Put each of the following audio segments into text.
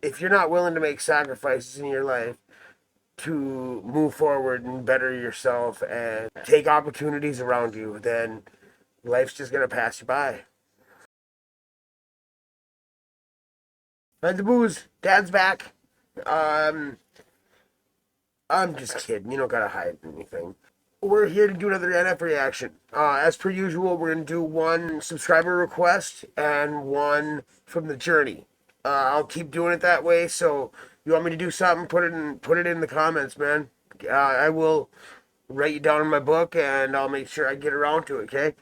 if you're not willing to make sacrifices in your life to move forward and better yourself and take opportunities around you, then life's just gonna pass you by. Hide the booze. Dad's back. Um, I'm just kidding. You don't gotta hide anything. We're here to do another NF reaction. As per usual, we're gonna do one subscriber request and one from the journey. I'll keep doing it that way. So you want me to do something? Put it in the comments, man. I will write you down in my book, and I'll make sure I get around to it. Okay.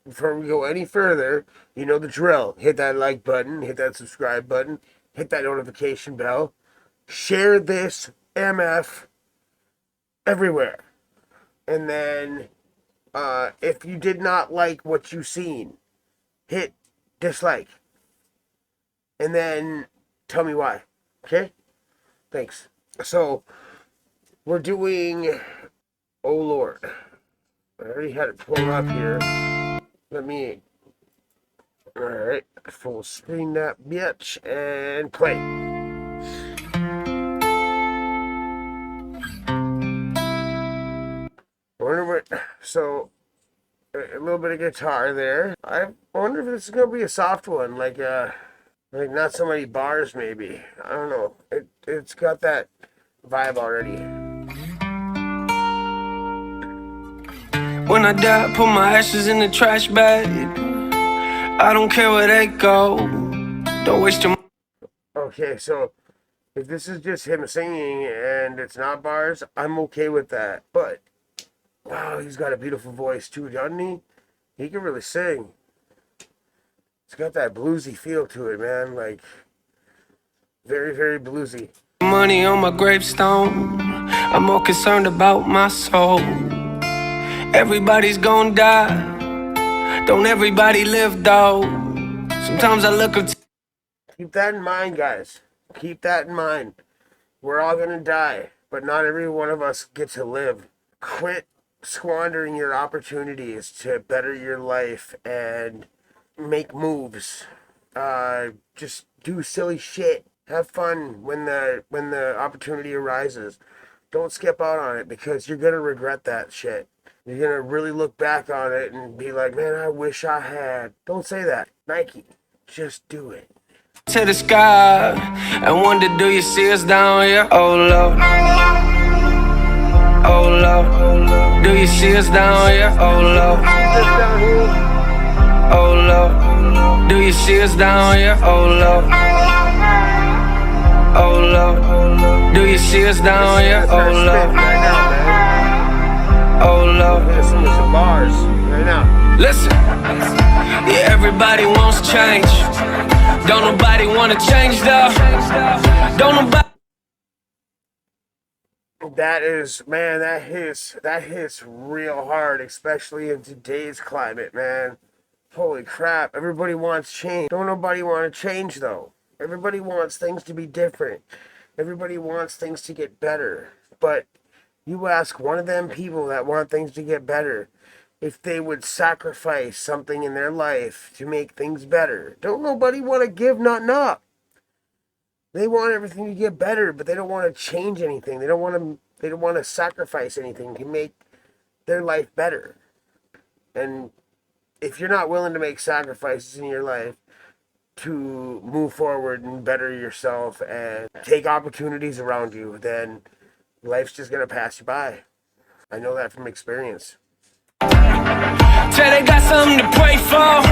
Before we go any further, you know the drill. Hit that like button. Hit that subscribe button. Hit that notification bell. Share this MF everywhere. And then, if you did not like what you seen, hit dislike. And then tell me why. Okay? Thanks. So, we're doing Oh Lord. I already had it pulled up here. Let me. Alright. Full screen that bitch and play. I wonder what. So, a little bit of guitar there. I wonder if this is gonna be a soft one, like not so many bars maybe. I don't know. It's got that vibe already. When I die, put my ashes in the trash bag. I don't care where they go. Don't waste your. Okay, so if this is just him singing and it's not bars, I'm okay with that. But wow, he's got a beautiful voice too, doesn't he? He can really sing. It's got that bluesy feel to it, man. Like very, very bluesy. Money on my gravestone. I'm more concerned about my soul. Everybody's gonna die. Don't everybody live though. Sometimes I look at. Keep that in mind, guys. Keep that in mind. We're all gonna die, but not every one of us get to live. Quit squandering your opportunities to better your life and make moves. Just do silly shit. Have fun when the opportunity arises. Don't skip out on it because you're gonna regret that shit. You're gonna really look back on it and be like, man, I wish I had. Don't say that. Nike. Just do it. To the sky and wonder, do you see us down here? Oh Lord, oh Lord, do you see us down here? Oh Lord, oh Lord, do you see us down here? Oh Lord, oh Lord, do you see us down here? Oh Lord, oh Lord. We're gonna sing some bars right now. Listen, yeah, everybody wants change. Don't nobody wanna change though. Don't nobody. That is, man, that hits real hard, especially in today's climate, man. Holy crap, everybody wants change. Don't nobody want to change though. Everybody wants things to be different. Everybody wants things to get better. But you ask one of them people that want things to get better if they would sacrifice something in their life to make things better. Don't nobody want to give nothing up. They want everything to get better, but they don't want to change anything. They don't want to sacrifice anything to make their life better. And if you're not willing to make sacrifices in your life to move forward and better yourself and take opportunities around you, then life's just gonna pass you by. I know that from experience. Say they got something to pray for.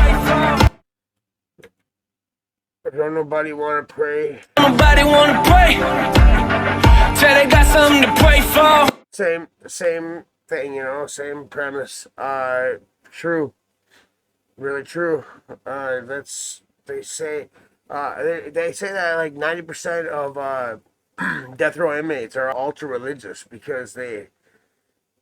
Don't nobody want to pray. Nobody wanna pray. Say they got something to pray for. Same thing, you know, same premise. True, really true. That's they say. They say that like 90% of death row inmates are ultra religious because they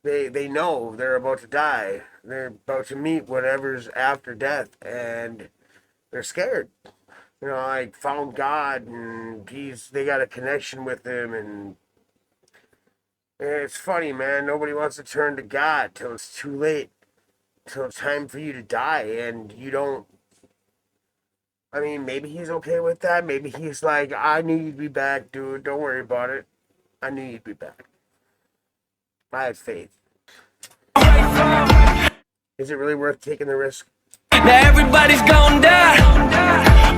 know they're about to die. They're about to meet whatever's after death, and they're scared. You know, like found God, and they got a connection with him, and it's funny, man. Nobody wants to turn to God till it's too late, till it's time for you to die, and you don't I mean, maybe he's okay with that. Maybe he's like, I knew you'd be back, dude. Don't worry about it. I knew you'd be back. I had faith. Is it really worth taking the risk? Now everybody's gonna die,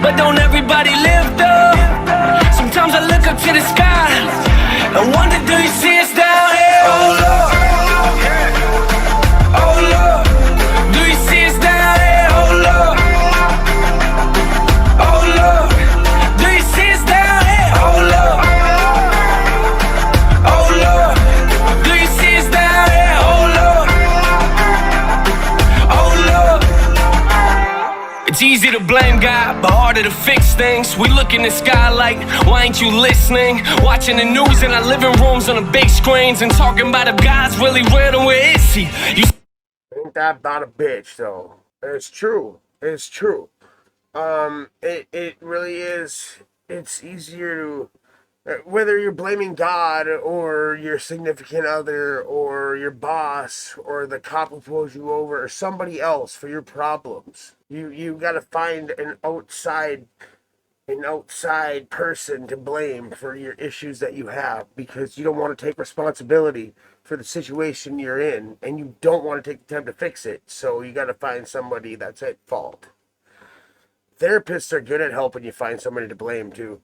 but don't everybody live though? Sometimes I look up to the sky and wonder, do you see us down here? Oh Lord, oh Lord, do you see us down here? Oh Lord, oh Lord, do you see us down here? Oh Lord, oh Lord, do you see us down here? Oh Lord, oh Lord. It's easy to blame God, but harder to fix things. We look in the sky like, why ain't you listening? Watching the news in our living rooms on the big screens and talking about if God's really real and where is he? Ain't that about a bitch, though? It's true. It's true. It really is. It's easier to, whether you're blaming God or your significant other or your boss or the cop who pulls you over or somebody else for your problems. You got to find an outside person to blame for your issues that you have, because you don't want to take responsibility for the situation you're in and you don't want to take the time to fix it. So you got to find somebody that's at fault. Therapists are good at helping you find somebody to blame too.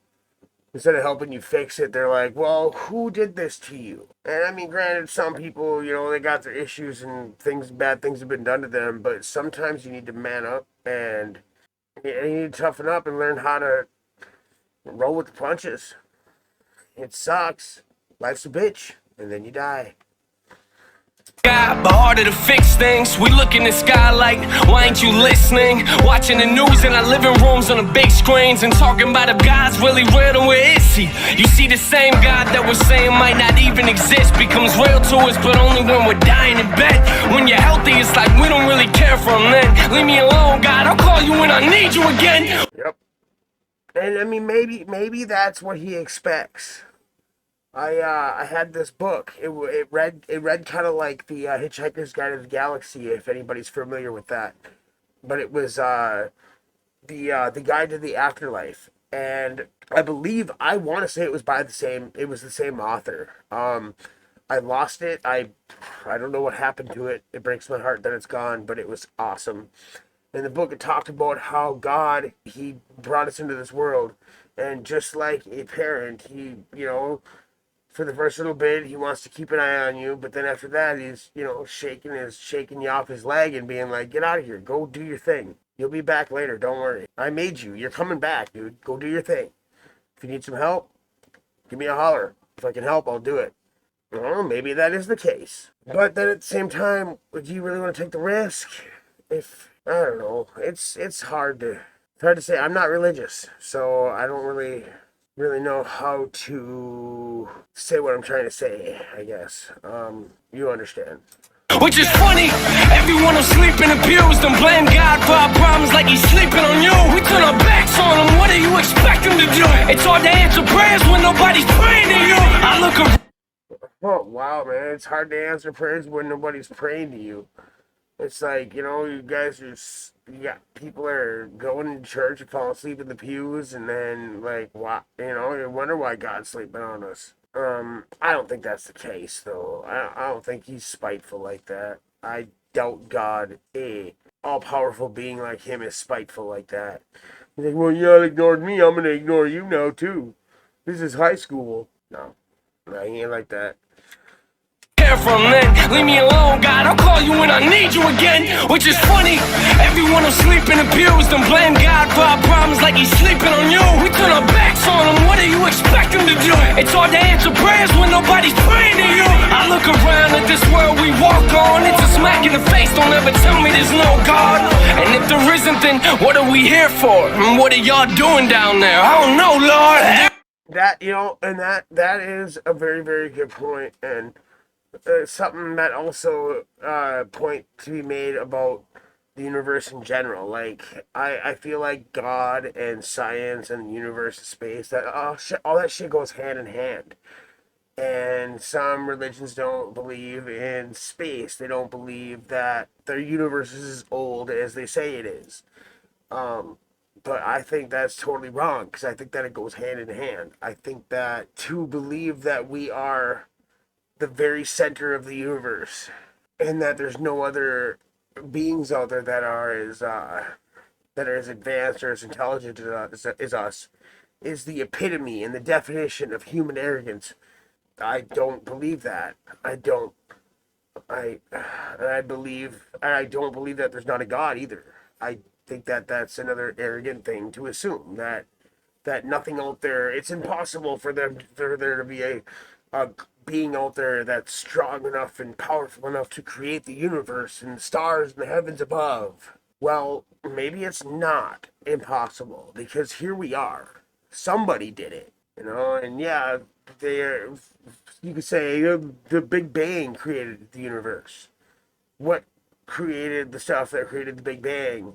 Instead of helping you fix it, they're like, well, who did this to you? And I mean, granted, some people, they got their issues and bad things have been done to them, but sometimes you need to man up and you need to toughen up and learn how to roll with the punches. It sucks. Life's a bitch. And then you die. God, but harder to fix things. We look in the sky like, why ain't you listening? Watching the news in our living rooms on the big screens and talking about if God's really real and where is he? You see, the same God that we're saying might not even exist becomes real to us, but only when we're dying in bed. When you're healthy, it's like we don't really care for him then. Leave me alone, God, I'll call you when I need you again. Yep. And I mean, maybe that's what he expects. I had this book. It read kind of like the Hitchhiker's Guide to the Galaxy, if anybody's familiar with that. But it was the Guide to the Afterlife, and I want to say it was the same author. I lost it. I don't know what happened to it. It breaks my heart that it's gone, but it was awesome. In the book, it talked about how God, he brought us into this world, and just like a parent, he, for the first little bit, he wants to keep an eye on you, but then after that, he's, shaking you off his leg and being like, get out of here, go do your thing. You'll be back later, don't worry. I made you. You're coming back, dude. Go do your thing. If you need some help, give me a holler. If I can help, I'll do it. Well, maybe that is the case. But then at the same time, do you really want to take the risk? If, I don't know, it's hard to say. I'm not religious, so I don't really know how to say what I'm trying to say, I guess. You understand. Which is funny, everyone will sleep in the pews and blame God for our problems like he's sleeping on you. We turn our backs on him, what do you expect him to do? It's hard to answer prayers when nobody's praying to you. I look around. Oh, wow, man, it's hard to answer prayers when nobody's praying to you. It's like, you guys people are going to church and falling asleep in the pews, and then, like, you wonder why God's sleeping on us. I don't think that's the case, though. I don't think he's spiteful like that. I doubt God, a all-powerful being like him, is spiteful like that. He's like, well, y'all ignored me, I'm gonna ignore you now, too. This is high school. No, he ain't like that. From then, leave me alone, God, I'll call you when I need you again. Which is funny, everyone will sleep in the pews and blame God for our problems like he's sleeping on you. We turn our backs on him, what do you expect him to do? It's hard to answer prayers when nobody's praying to you. I look around at this world we walk on, it's a smack in the face, don't ever tell me there's no God. And if there isn't, then what are we here for? And what are y'all doing down there? I don't know, Lord. That is a very, very good point, and something that also point to be made about the universe in general. Like, I feel like God and science and the universe and space, that all that shit goes hand in hand. And some religions don't believe in space. They don't believe that their universe is as old as they say it is. But I think that's totally wrong because I think that it goes hand in hand. I think that to believe that we are the very center of the universe and that there's no other beings out there that are as advanced or as intelligent as us is the epitome and the definition of human arrogance. I don't believe that. I don't. I don't believe that there's not a God either. I think that that's another arrogant thing to assume that nothing out there. It's impossible for there to be a being out there that's strong enough and powerful enough to create the universe and the stars and the heavens above. Well, maybe it's not impossible because here we are. Somebody did it, and yeah, they you could say the Big Bang created the universe. What created the stuff that created the Big Bang?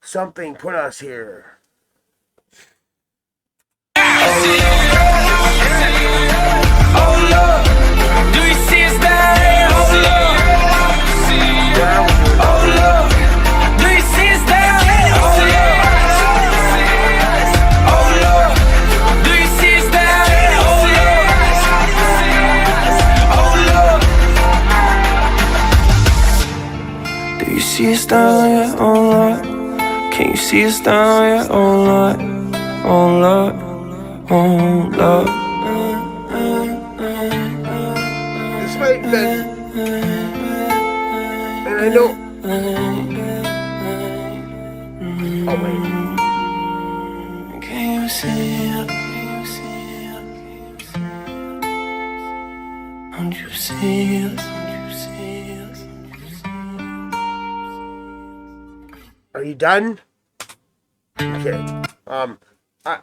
Something put us here. Oh Lord, do you see us there? Oh Lord, oh Lord, do you see us there? Oh Lord, oh Lord, do you see us there? Oh Lord, oh Lord, do you see us down here? Oh Lord, can you see us down here? Oh Lord, oh Lord, oh Lord. This might have been, and I know. Oh wait. Can you see it? Don't you see it? Are you done? Okay. I,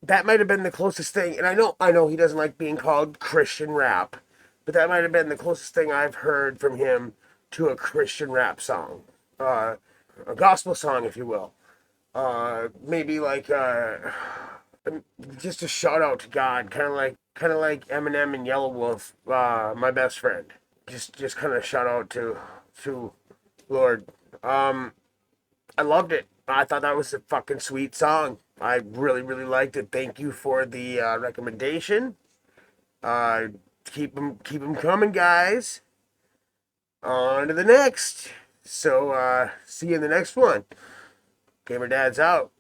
that might have been the closest thing, and I know he doesn't like being called Christian rap, but that might have been the closest thing I've heard from him to a Christian rap song, a gospel song, if you will. Maybe like just a shout out to God, kind of like Eminem and Yellow Wolf, my best friend. Just kind of shout out to Lord. I loved it. I thought that was a fucking sweet song. I really, really liked it. Thank you for the recommendation. Uh, keep them coming, guys. On to the next. So, see you in the next one. Gamer Dad's out.